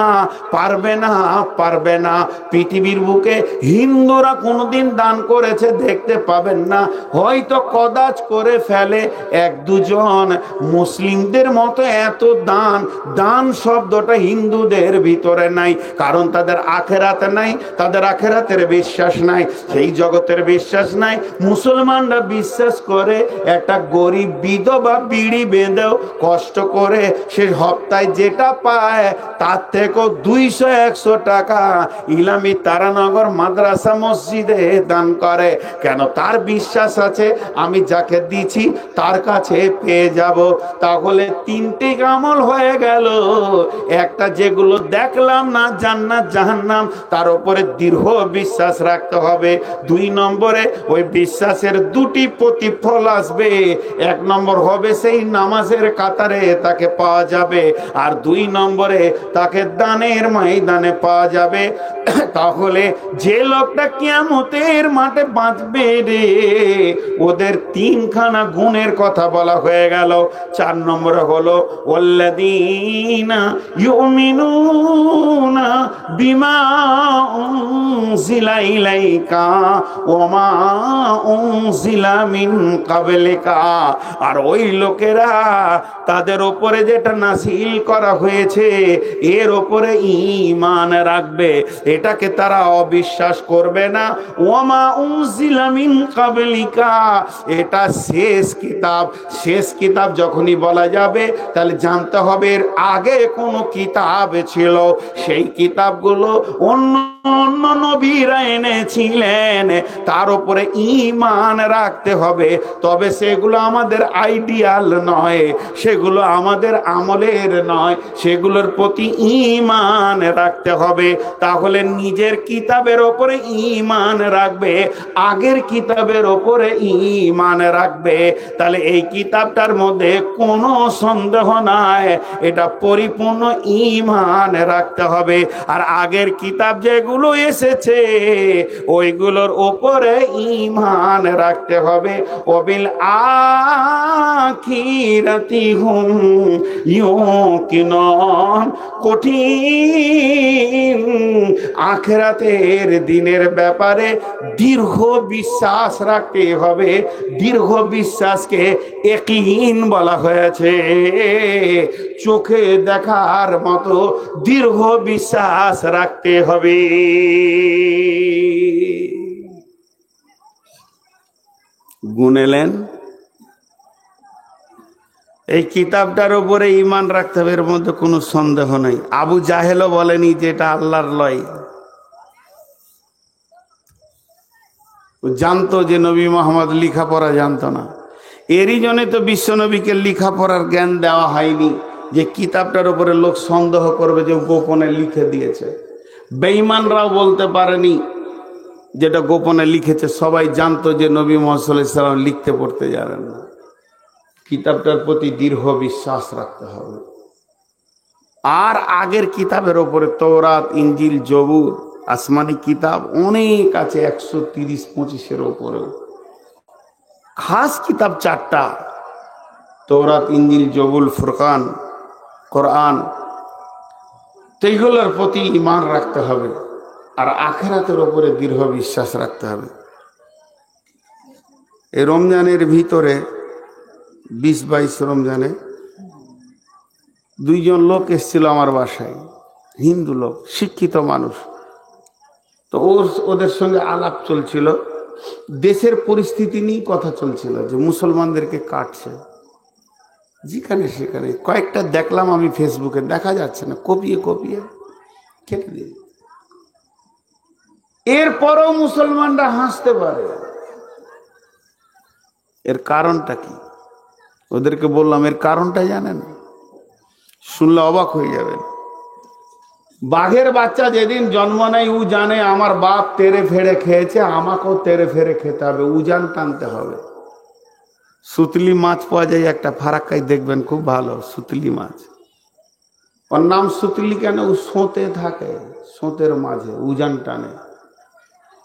পারবে না, পারবে না। পৃথিবীর বুকে হিন্দুরা কোনোদিন দান করেছে দেখতে পাবেন না, হয়তো কদাচ করে ফেলে 1-2 জন। মুসলিমদের মতো এত দান, দান শব্দটা হিন্দুদের ভিতরে নাই, কারণ তাদের আখেরাতে নাই, তাদের আখেরাতের বিশ্বাস নাই, সেই জগতের বিশ্বাস নাই। মুসলমানরা বিশ্বাস করে একটা গরিব বিধবা বিড়ি বেঁধেও কষ্ট করে সে হপ্তায় যেটা পায় তার থেকেও 200-100 টাকা ইলামি তারানগর মাদ্রাসা মসজিদে দান করে। কেন? তার বিশ্বাস আছে আমি যাকে দিচ্ছি তার কাছে পেয়ে যাব। তাহলে 3টি আমল হয়ে গেল। একটা যেগুলো দেখলাম না, জান্নাত জাহান্নাম, তার উপরে দৃঢ় বিশ্বাস রাখতে হবে। 2 নম্বরে ওই বিশ্বাসের 2টি প্রতিফল আসবে। 1 নম্বর হবে সেই নামাজের কাতারে তাকে পাওয়া যাবে, আর 2 নম্বরে তাকে দানের ময়দানে পাওয়া যাবে। তাহলে যে লোকটা কিয়ামতের মাঠে বাঁচবে রে, ওদের 3খানা গুণের কথা বলা হয়ে গেল। 4 নম্বরে হলো ওয়াল্লাযীনা ইউমিনুনা বিমা উনজিলা ইলাইকা ওয়া মা উনজিলা মিন ক্বাবলিকা। আর ওই লোকেরা তাদের উপরে যেটা নাযিল করা হয়েছে এর উপরে ঈমান রাখবে, এটাকে তারা অবিশ্বাস করবে না। ওয়া মা উনজিলা মিন ক্বাবলিকা, এটা শেষ কিতাব। শেষ কিতাব যখনই বলা যাবে তাহলে জানতে হবে এর আগে কোনো কিতাব ছিল। সেই কিতাবগুলো অন্য অন্য নবী নবীরা এনেছিলেন তার উপরে ঈমান রাখতে হবে। তবে সেগুলো আমাদের আইডিয়াল নয়, সেগুলো আমাদের আমলের নয়, সেগুলোর প্রতি ঈমান রাখতে হবে। তাহলে নিজের কিতাবের ওপরে ঈমান রাখবে, আগের কিতাবের ওপরে ঈমান রাখবে। তাহলে এই কিতাবটার মধ্যে কোনো সন্দেহ নাই, এটা পরিপূর্ণ ঈমান রাখতে হবে। আর আগের কিতাব যেগুলো এসেছে ওইগুলোর ওপরে ঈমান রাখতে হবে। ওবিল আখিরাতি হুম ইউকিনুন, কঠিন আখিরাতের দিনের ব্যাপারে দৃঢ় বিশ্বাস রাখতে হবে। দৃঢ় বিশ্বাসকে ইয়াকিন বলা হয়েছে। চোখে দেখার মতো দৃঢ় বিশ্বাস রাখতে হবে। গুনেলেন এই কিতাবটার উপরে ঈমান রাখতে হবে, এর মধ্যে কোনো সন্দেহ নেই। আবু জাহেলও বলেনি যে এটা আল্লাহর লয়। জানতো যে নবী মোহাম্মদ লেখাপড়া জানতো না। এরই জন্য তো বিশ্ব নবীকে লেখাপড়ার জ্ঞান দেওয়া হয়নি, যে কিতাবটার উপরে লোক সন্দেহ করবে যে গোপনে লিখে দিয়েছে। বেঈমানরাও বলতে পারেনি যেটা গোপনে লিখেছে। সবাই জানতো যে নবী মুহাম্মদ সাল্লাল্লাহু আলাইহি ওয়াসাল্লাম লিখতে পড়তে জানেন না। কিতাবটার প্রতি দৃঢ় বিশ্বাস রাখতে হবে। আর আগের কিতাবের ওপরে তওরাত, ইনজিল, জবুর, আসমানি কিতাব অনেক আছে, 130-125-এর ওপরেও। খাস কিতাব 4টা, তওরাত, ইনজিল, জবুর, ফুরকান, কোরআন। এইগুলোর প্রতি ঈমান রাখতে হবে আর আখিরাতের ওপরে দৃঢ় বিশ্বাস রাখতে হবে। এই রমজানের ভিতরে 20-22 রমজানে 2 জন লোক এসেছিল আমার বাসায়, হিন্দু লোক, শিক্ষিত মানুষ। তো ওদের সঙ্গে আলাপ চলছিল, দেশের পরিস্থিতি নিয়ে কথা চলছিল, যে মুসলমানদেরকে কাটছে যেখানে সেখানে। কয়েকটা দেখলাম আমি ফেসবুকে, দেখা যাচ্ছে না, কপিয়ে কপিয়ে কেটে দিয়ে। এরপরও মুসলমানরা হাসতে পারে, এর কারণটা কি? ওদেরকে বললাম এর কারণটা জানেন? শুনলে অবাক হয়ে যাবেন। বাঘের বাচ্চা যেদিন জন্ম নেয় ও জানে আমার বাপ তেরে ফেড়ে খেয়েছে, আমাকেও তেরে ফেড়ে খেতে হবে, উজান টানতে হবে। সুতলি মাছ পাওয়া যায় একটা ফারাক্কায়, দেখবেন খুব ভালো সুতলি মাছ। ওর নাম সুতলি কেন? ও সোঁতে থাকে, সোঁতের মাঝে উজান টানে।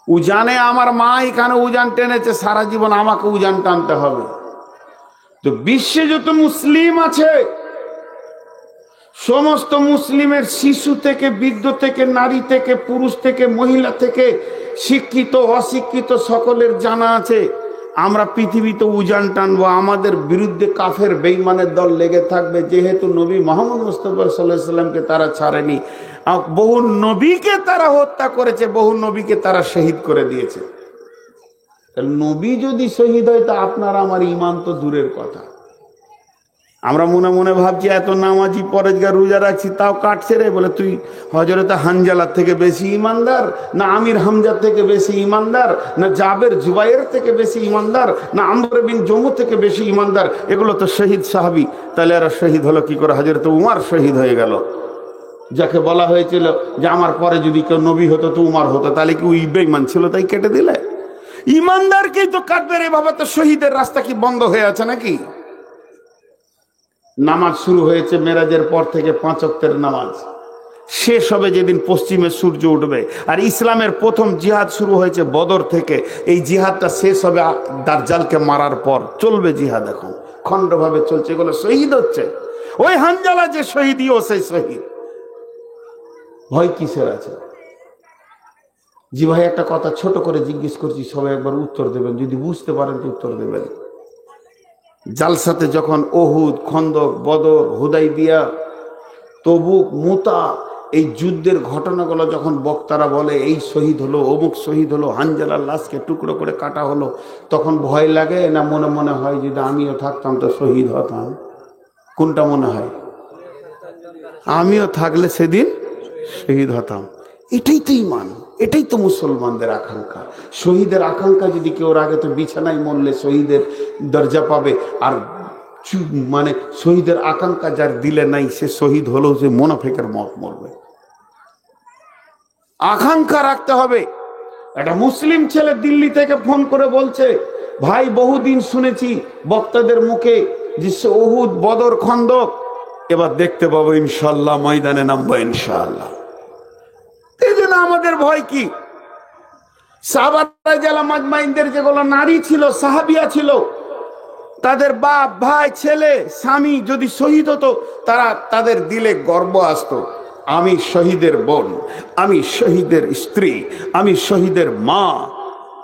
উজানে আমার মা এখানে উজান টেনেছে, সারা জীবন আমাকে উজান টানতে হবে। তো বিশ্বে যত মুসলিম আছে, সমস্ত মুসলিমের শিশু থেকে, বৃদ্ধ থেকে, নারী থেকে, পুরুষ থেকে, মহিলা থেকে, শিক্ষিত অশিক্ষিত সকলের জানা আছে আমরা পৃথিবীতে উজান টানবো। আমাদের বিরুদ্ধে কাফের বেঈমানের দল লেগে থাকবে, যেহেতু নবী মুহাম্মদ মুস্তাফা সাল্লাল্লাহু আলাইহি সাল্লামকে তারা ছাড়েনি। বহু নবীকে তারা হত্যা করেছে, বহু নবীকে তারা শহীদ করে দিয়েছে। নবী যদি শহীদ হয় তা আপনার আমার ঈমান তো দূরের কথা। আমরা মনে মনে ভাবছি এত নামাজি, পরেজগার, রোজা রাখছি, তাও কাটছে রে। বলে তুই হযরত হানজালার থেকে বেশি ঈমানদার, না আমির হামজার থেকে বেশি ঈমানদার, না জাবের জুবাইর থেকে বেশি ঈমানদার, না আমর বিন জমু থেকে বেশি ঈমানদার? এগুলো তো শহীদ সাহাবী। তাহলে এরা শহীদ হলো কি করে? হযরত উমর শহীদ হয়ে গেল, যাকে বলা হয়েছিল যে আমার পরে যদি কেউ নবী হতো তো উমর হতো। তাহলে কি ওই বেঈমান ছিল তাই কেটে দিলে? ঈমানদারকেই তো কাটবে রে বাবা। তো শহীদের রাস্তা কি বন্ধ হয়ে আছে নাকি? নামাজ শুরু হয়েছে মেরাজের পর থেকে, 5 ওয়াক্তের নামাজ শেষ হবে যেদিন পশ্চিমে সূর্য উঠবে। আর ইসলামের প্রথম জিহাদ শুরু হয়েছে বদর থেকে। এই জিহাদটা শেষ হবে দাজ্জালকে মারার পর। চলবে জিহাদ, এখন খণ্ডভাবে চলছে। এগুলো শহীদ হচ্ছে। ওই হানজালা যে শহীদই, ও সেই শহীদ। ভয় কিসের আছে? জি ভাই, একটা কথা ছোট করে জিজ্ঞেস করছি, সবাই একবার উত্তর দেবেন, যদি বুঝতে পারেন তো উত্তর দেবেন। জালসাতে যখন ওহুদ, খন্দক, বদর, হুদাইবিয়া, তবুক, মুতা, এই যুদ্ধের ঘটনাগুলো যখন বক্তারা বলে এই শহীদ হলো, অমুক শহীদ হলো, হানজালার লাশকে টুকরো করে কাটা হলো, তখন ভয় লাগে না মনে মনে হয় যদি আমিও থাকতাম তো শহীদ হতাম? কোনটা মনে হয়? আমিও থাকলে সেদিন শহীদ হতাম। এটাই তো ঈমান, এটাই তো মুসলমানদের আকাঙ্ক্ষা। শহীদের আকাঙ্ক্ষা যদি কেউ আগে তো বিছানায় মরলে শহীদের দরজা পাবে, আর মানে শহীদের আকাঙ্ক্ষা যার দিলে নাই সে শহীদ হলেও সে মুনাফিকের মত মরবে। আকাঙ্ক্ষা রাখতে হবে। একটা মুসলিম ছেলে দিল্লি থেকে ফোন করে বলছে, ভাই বহুদিন শুনেছি বক্তাদের মুখে যে উহুদ, বদর, খন্দক, এবার দেখতে পাবো ইনশাল্লাহ, ময়দানে নামবো ইনশাল্লাহ। এই জন্য আমাদের ভয় কি? সাহাবারা যারা মাজমাইনদের যেগুলো নারী ছিল, সাহাবিয়া ছিল, তাদের বাপ, ভাই, ছেলে, স্বামী যদি শহীদ হতো, তাদের দিলে গর্ব আসতো, আমি শহীদের বোন, আমি শহীদের স্ত্রী, আমি শহীদের মা।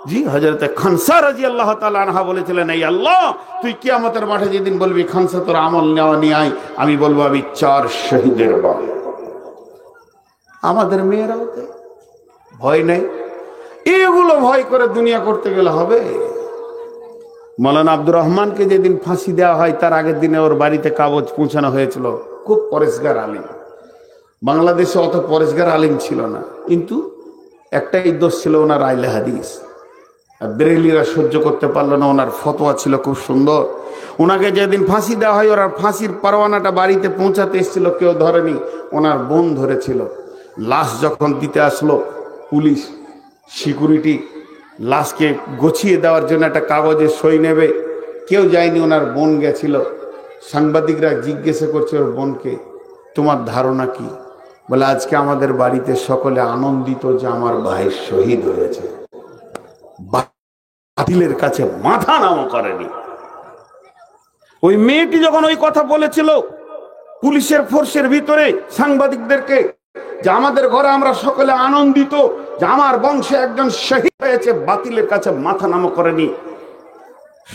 জি, হযরত খানসা রাদিয়াল্লাহু তাআলা আনহা বলেছিলেন, এই আল্লাহ, তুই কিয়ামতের মাঠে যেদিন বলবি খানসা তোর আমল নেওয়া নিয়ে আয়, আমি বলবো আমি 4 শহীদের বোন। আমাদের মেয়েরাও তো ভয় নেই। এগুলো ভয় করে দুনিয়া করতে গেলে হবে? মৌলানা আব্দুর রহমানকে যেদিন ফাঁসি দেওয়া হয় তার আগের দিনে ওর বাড়িতে কাগজ পৌঁছানো হয়েছিল। খুব পরেশগার আলিম, বাংলাদেশে অত পরেশগার আলিম ছিল না, কিন্তু একটাই দোষ ছিল, ওনার আইলে হাদিস। আর বেরেলিরা সহ্য করতে পারলো না, ওনার ফতোয়া ছিল খুব সুন্দর। ওনাকে যেদিন ফাঁসি দেওয়া হয়, ওনার ফাঁসির পরোয়ানাটা বাড়িতে পৌঁছাতে এসেছিল, কেউ ধরেনি, ওনার বোন ধরেছিল। লাশ যখন দিতে আসলো, পুলিশ সিকিউরিটি লাশকে গছিয়ে দেওয়ার জন্য একটা কাগজে সই নেবে, কেউ যায়নি, ওনার বোন গেছিল। সাংবাদিকরা জিজ্ঞাসা করছে ওর বোনকে, তোমার ধারণা কি? বলে, আজকে আমাদের বাড়িতে সকলে আনন্দিত যে আমার ভাই শহীদ হয়েছে, বাতিলের কাছে মাথা নামও করেনি। ওই মেয়েটি যখন ওই কথা বলেছিল পুলিশের ফোর্সের ভিতরে সাংবাদিকদেরকে, যে আমাদের ঘরে আমরা সকলে আনন্দিত যে আমার বংশে একজন শহীদ হয়েছে, বাতিলের কাছে মাথা নামও করেনি,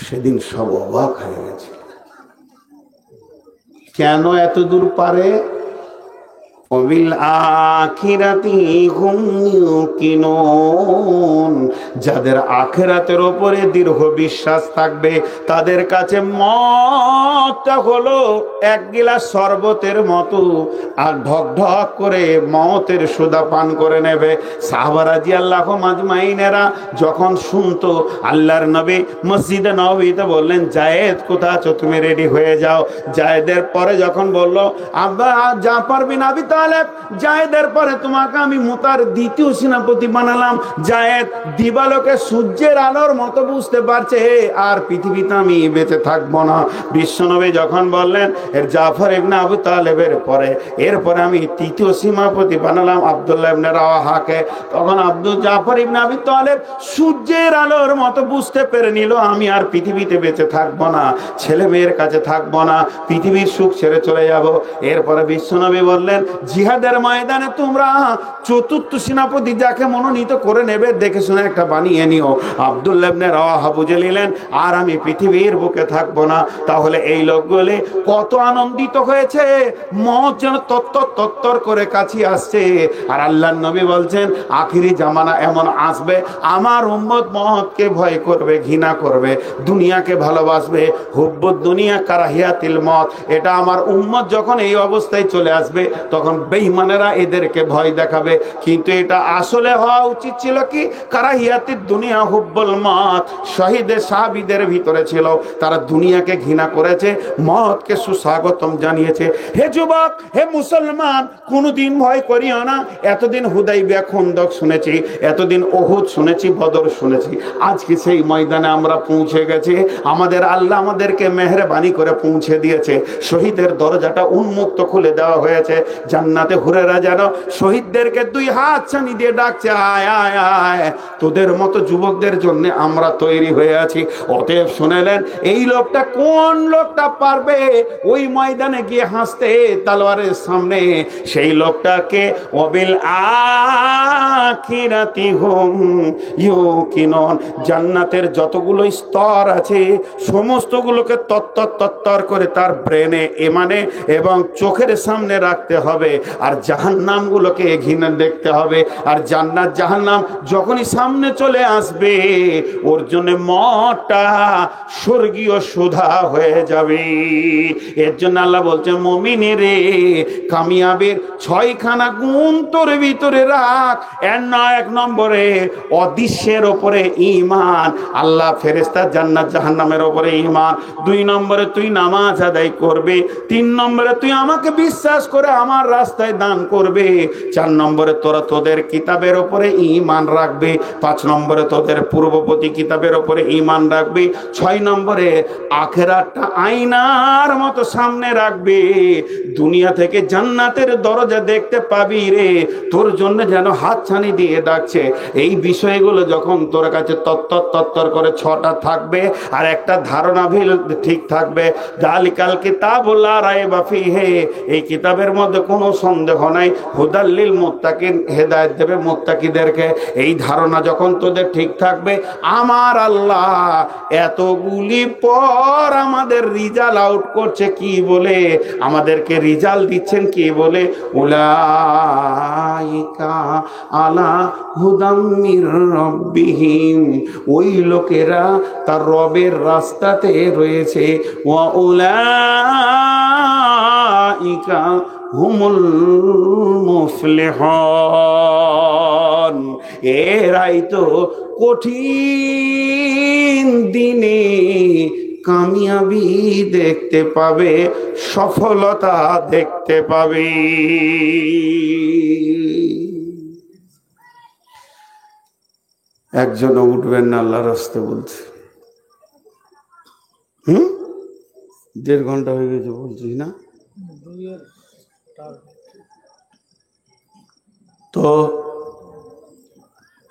সেদিন সব অবাক হয়ে গেছে। কেন এত দূর পারে? যাদের আখিরাতের উপরে দৃঢ় বিশ্বাস থাকবে, তাদের কাছে মওতটা হলো এক গিলাস শরবতের মতো, আর ঢক ঢক করে মওতের সুধা পান করে নেবে। সাহাবা রাদিয়াল্লাহু আজমাইনেরা যখন শুনতো, আল্লাহর নবী মসজিদে নববীতে বললেন, জায়েদ কোথায় আছো, তুমি রেডি হয়ে যাও। জায়েদের পরে যখন বললো আব্বা জাফর বিন আবি তালেব, জায়েদের পরে তোমাকে আমি মুতার দ্বিতীয় সেনাপতি বানালাম। জায়েদ দিবালোকে সূর্যের আলোর মতো বুঝতে পারছে আর পৃথিবীতে আমি বেঁচে থাকবো না। বিশ্বনবী যখন বললেন এর জাফর ইবনে আবু তালেবের পরে, এরপরে আমি তৃতীয় সেনাপতি বানালাম আব্দুল্লাহ ইবনে রাওয়াহাকে, তখন জাফর ইবনে আবি তালেব সূর্যের আলোর মতো বুঝতে পেরে নিল, আমি আর পৃথিবীতে বেঁচে থাকবো না, ছেলে মেয়ের কাছে থাকবো না, পৃথিবীর সুখ ছেড়ে চলে যাব। এরপরে বিশ্বনবী বললেন, জিহাদের ময়দানে তোমরা চতুর্থ সেনাপতি যাকে মনোনীত করে নেবে, দেখে শুনে একটা বানিয়ে নিও। আব্দুল্লাহ ইবনে রাওয়াহা বুঝে নিলেন, আর আমি পৃথিবীর বুকে থাকবো না। তাহলে এই লোকগুলি কত আনন্দিত হয়েছে, মওত যেন তত্তর তত্তর করে কাছে আসছে। আর আল্লাহর নবী বলছেন, আখিরি জামানা এমন আসবে, আমার উম্মত মওতকে ভয় করবে, ঘৃণা করবে, দুনিয়াকে ভালোবাসবে। হুব্বুদ দুনিয়া কারাহিয়াতিল মওত, এটা আমার উম্মত যখন এই অবস্থায় চলে আসবে, তখন বেঈমানেরা এদেরকে ভয় দেখাবে। কিন্তু এটা আসলে হওয়া উচিত ছিল কি, কারাহিয়াতিদ দুনিয়া হুব্বুল মওত। শহীদের সাহাবীদের ভিতরে ছিল, তারা দুনিয়াকে ঘৃণা করেছে, মওতকে সুস্বাগতম জানিয়েছে। হে যুবক, হে মুসলমান, কোনদিন ভয় করিও না। এতদিন হুদাইবিয়া, খন্দক শুনেছি, এতদিন উহুদ শুনেছি, বদর শুনেছি, আজকে সেই ময়দানে আমরা পৌঁছে গেছি। আমাদের আল্লাহ আমাদেরকে মেহেরবানি করে পৌঁছে দিয়েছে, শহীদের দরজাটা উন্মুক্ত খুলে দেওয়া হয়েছে। জান্নাতে হুরেরা যেন শহীদদেরকে 2 হাত ছানি দিয়ে ডাকছে, আয় আয় আয়, তোদের মতো যুবকদের জন্য আমরা তৈরি হয়ে আছি। অতএব শুনেলেন, এই লোকটা কোন লোকটা পারবে ওই ময়দানে গিয়ে হাসতে তলোয়ারের সামনে? সেই লোকটাকে ওয়াবিল আখিরাতি হুম ইউকিনুন, জান্নাতের যতগুলো স্তর আছে সমস্তগুলোকে তত্তর তত্তর করে তার ব্রেনে, এমানে এবং চোখের সামনে রাখতে হবে। আর জাহান্নামগুলোকে ঘৃণা দেখতে হবে। আর জান্নাত জাহান্নাম যখনই সামনে চলে আসবে, ওর জন্য মনটা স্বর্গীয় সুধা হয়ে যাবে। এর জন্য আল্লাহ বলছে, মুমিনেরে কামিয়াবের 6খানা গুণ তোর ভিতরে রাখ। এক নম্বরে অদৃশ্যের ওপরে ঈমান, আল্লাহ ফেরেশতা জান্নাত জাহান্নামের ওপরে ঈমান। 2 নম্বরে তুই নামাজ আদায় করবে। 3 নম্বরে তুই আমাকে বিশ্বাস করে আমার রাস্তায় দান করবে। 4 নম্বরে তোরা তোদের কিতাবের ওপরে ঈমান রাখবে। 5 নম্বরে তোদের পূর্ববর্তী কিতাবের ওপরে ঈমান রাখবে। 6 নম্বরে আখিরাতটা আয়নার মতো সামনে রাখবে। দুনিয়া থেকে জান্নাতের দরজা দেখতে পাবি রে, তোর জন্য যেন হাতছানি দিয়ে ডাকছে। এই বিষয়গুলো যখন তোর কাছে তত্তর করে 6টা থাকবে, আর একটা ধারণা ঠিক থাকবে, জালিকাল কিতাবুল লা রাইবা ফিহি, এই কিতাবের মধ্যে কোনো সন্দেহ নাই, হুদাল লিল মুত্তাকিন, হেদায়েত দেবে মুত্তাকিদেরকে। এই ধারণা যখন তোদের ঠিক থাকবে, আমার আল্লাহ এতগুলি পর আমাদের রিজাল্ট আউট করছে কি বলে, আমাদেরকে রিজাল্ট দিচ্ছেন কি বলে, উলাইকা আলা হুদাম মির রাব্বিহিম, ওই লোকেরা তার রবের রাস্তাতে রয়েছে। ওয়া উলাইকা হুমুল মুফলিহুন, এরাই তো কঠিন দিনে কামিয়াবি দেখতে পাবে, সফলতা দেখতে পাবে। একজনও উঠবেন না, আল্লাহর রাস্তে বলছে। 1.5 ঘন্টা হয়ে গেছে বলছি না? তো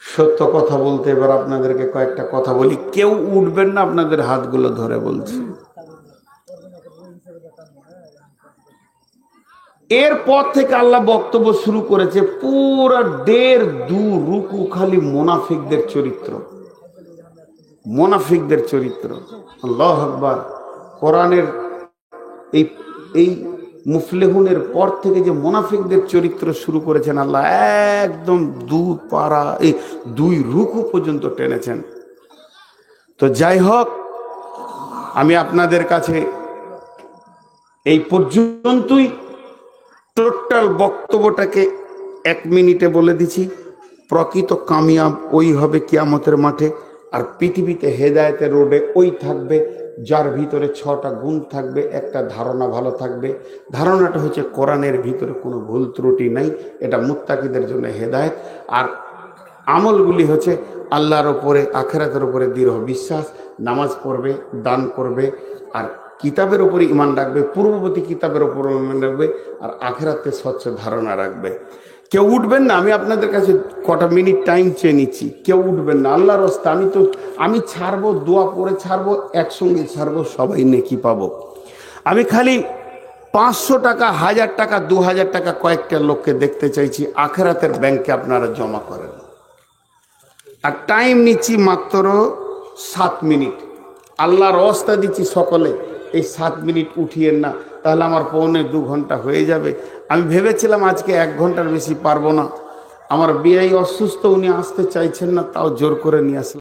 সত্য কথা বলতে এবার আপনাদেরকে কয়েকটা কথা বলি। কেউ উঠবেন না, আপনাদের হাতগুলো ধরে বলছি। এরপর থেকে আল্লাহ বক্তব্য শুরু করেছে, পুরো 1.5-2 রুকু খালি মুনাফিকদের চরিত্র, মুনাফিকদের চরিত্র। আল্লাহু আকবার। কোরআনের এই মুফলিহুনের পর থেকে যে মুনাফিকদের চরিত্র শুরু করেছেন আল্লাহ, একদম 2 রুকু পর্যন্ত টেনেছেন। তো যাই হোক, আমি আপনাদের কাছে এই পর্যন্তই টোটাল বক্তব্যটাকে 1 মিনিটে বলে দিছি। প্রকৃত কামিয়াব ওই হবে কিয়ামতের মাঠে, আর পৃথিবীতে হেদায়েতের রোডে ওই থাকবে যার ভিতরে 6টা গুণ থাকবে, একটা ধারণা ভালো থাকবে। ধারণাটা হচ্ছে কোরআনের ভিতরে কোনো ভুল ত্রুটি নাই, এটা মুত্তাকিদের জন্য হেদায়েত। আর আমলগুলি হচ্ছে আল্লাহর উপরে, আখিরাতের উপরে দৃঢ় বিশ্বাস, নামাজ পড়বে, দান করবে, আর কিতাবের উপরে ঈমান রাখবে, পূর্ববর্তী কিতাবের উপর ঈমান রাখবে, আর আখিরাতে স্বচ্ছ ধারণা রাখবে। কেউ উঠবেন না, আমি আপনাদের কাছে কটা মিনিট টাইম চেয়ে নিচ্ছি। কেউ উঠবেন না, আল্লাহর রাস্তা। আমি ছাড়বো, দোয়া পড়ে ছাড়বো, একসঙ্গে ছাড়বো, সবাই নেকি পাবো। আমি খালি 500 টাকা, 1000 টাকা, 2000 টাকা কয়েকটা লোককে দেখতে চাইছি, আখিরাতের ব্যাংকে আপনারা জমা করেন। আর টাইম নিচ্ছি মাত্র 7 মিনিট। আল্লাহর রাস্তা দিচ্ছি সকলে, এই 7 মিনিট উঠিয়েন না, তাহলে আমার 1.25-2 ঘন্টা হয়ে যাবে। আমি ভেবেছিলাম আজকে 1 ঘন্টার বেশি পারবো না। আমার বিআই অসুস্থ, উনি আসতে চাইছেন না, তাও জোর করে নিয়ে আসলাম।